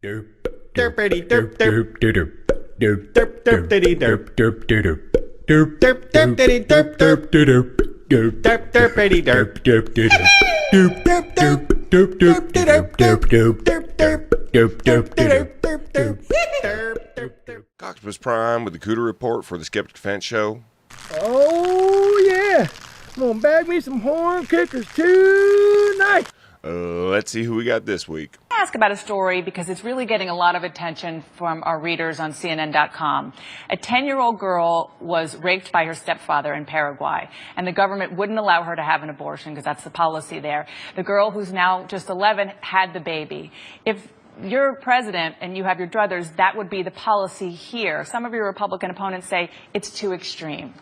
Derpity derp derp derp derp derp derpity derp derp derp derp derp derpity derp derp derp derp derp derpity derp derp derp derp derp derp derp derp derp derp derp derp derp derp derp derp. Optimus Prime with the Cooter Report for the Skeptic Defense Show. Oh yeah, I'm gonna bag me some horn cookers tonight. Let's see who we got this week. I ask about a story because it's really getting a lot of attention from our readers on CNN.com. A 10-year-old girl was raped by her stepfather in Paraguay, and the government wouldn't allow her to have an abortion because that's the policy there. The girl, who's now just 11, had the baby. If you're president and you have your druthers, that would be the policy here. Some of your Republican opponents say it's too extreme.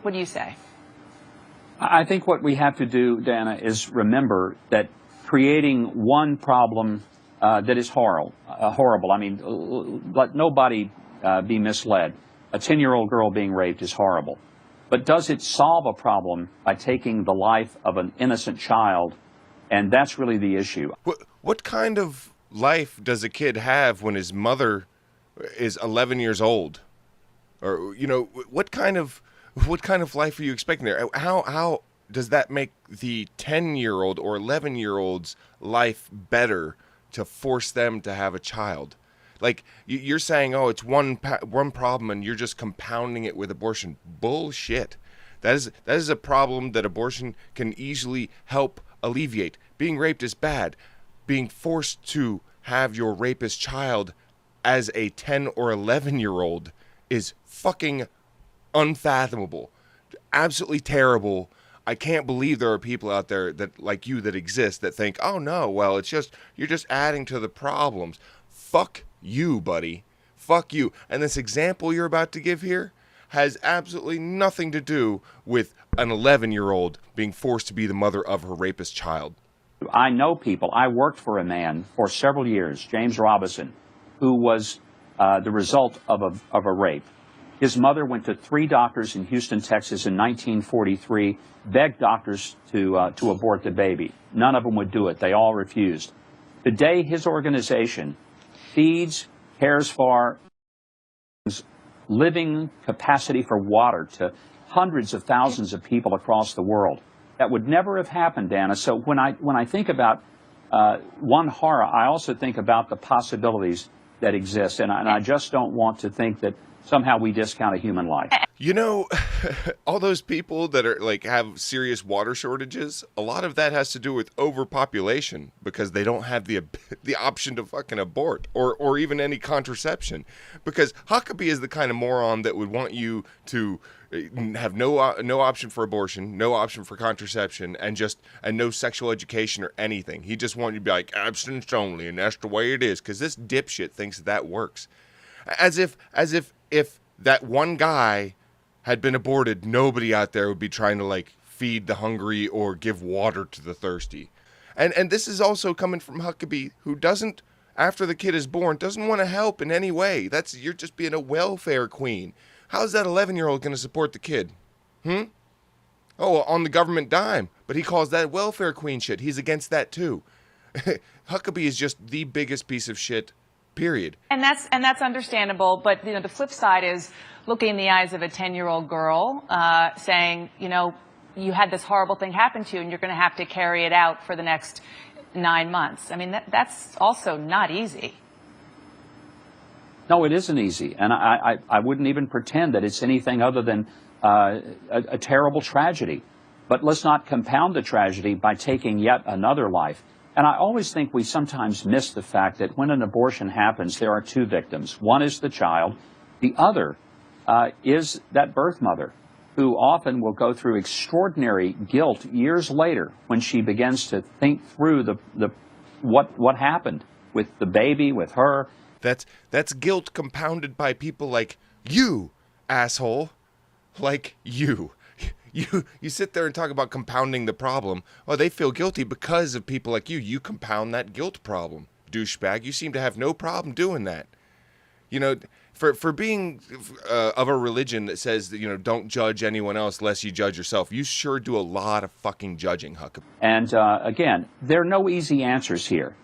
What do you say? I think what we have to do, Dana, is remember that creating one problem that is horrible. I mean, let nobody be misled. A 10-year-old girl being raped is horrible. But does it solve a problem by taking the life of an innocent child? And that's really the issue. What kind of life does a kid have when his mother is 11 years old? Or, you know, what kind of life are you expecting there? How does that make the 10-year-old or 11-year-old's life better to force them to have a child? Like, you're saying, oh, it's one problem and you're just compounding it with abortion. Bullshit. That is a problem that abortion can easily help alleviate. Being raped is bad. Being forced to have your rapist child as a 10 or 11-year-old is fucking unfathomable, absolutely terrible. I can't believe there are people out there that like you that exist that think, oh no, well, it's just, you're just adding to the problems. Fuck you, buddy. Fuck you. And this example you're about to give here has absolutely nothing to do with an 11-year-old being forced to be the mother of her rapist child. I know people. I worked for a man for several years, James Robinson, who was the result of a rape. His mother went to 3 doctors in Houston, Texas in 1943, begged doctors to abort the baby. None of them would do it. They all refused. Today, his organization feeds, cares for, living capacity for water to hundreds of thousands of people across the world. That would never have happened, Dana. So when I think about one horror, I also think about the possibilities that exist, and I just don't want to think that somehow we discount a human life. You know, all those people that are like have serious water shortages, a lot of that has to do with overpopulation because they don't have the option to fucking abort or even any contraception. Because Huckabee is the kind of moron that would want you to have no option for abortion, no option for contraception, and no sexual education or anything. He just wants you to be like abstinence only, and that's the way it is. Because this dipshit thinks that works, as if that one guy had been aborted, nobody out there would be trying to like feed the hungry or give water to the thirsty. And this is also coming from Huckabee, who doesn't, after the kid is born, doesn't want to help in any way. You're just being a welfare queen. How's that 11-year-old going to support the kid? Oh, on the government dime. But he calls that welfare queen shit. He's against that too. Huckabee is just the biggest piece of shit, period. And that's understandable, but you know the flip side is looking in the eyes of a 10-year-old girl, saying, you know, you had this horrible thing happen to you, and you're going to have to carry it out for the next 9 months. I mean, that's also not easy. No, it isn't easy, and I wouldn't even pretend that it's anything other than a terrible tragedy. But let's not compound the tragedy by taking yet another life. And I always think we sometimes miss the fact that when an abortion happens, there are 2 victims. One is the child. The other is that birth mother, who often will go through extraordinary guilt years later when she begins to think through what happened with the baby, with her. That's guilt compounded by people like you, asshole. Like you. You sit there and talk about compounding the problem. Oh, they feel guilty because of people like you. You compound that guilt problem, douchebag. You seem to have no problem doing that. You know, for being of a religion that says that, you know, don't judge anyone else lest you judge yourself. You sure do a lot of fucking judging, Huckabee. And again, there are no easy answers here.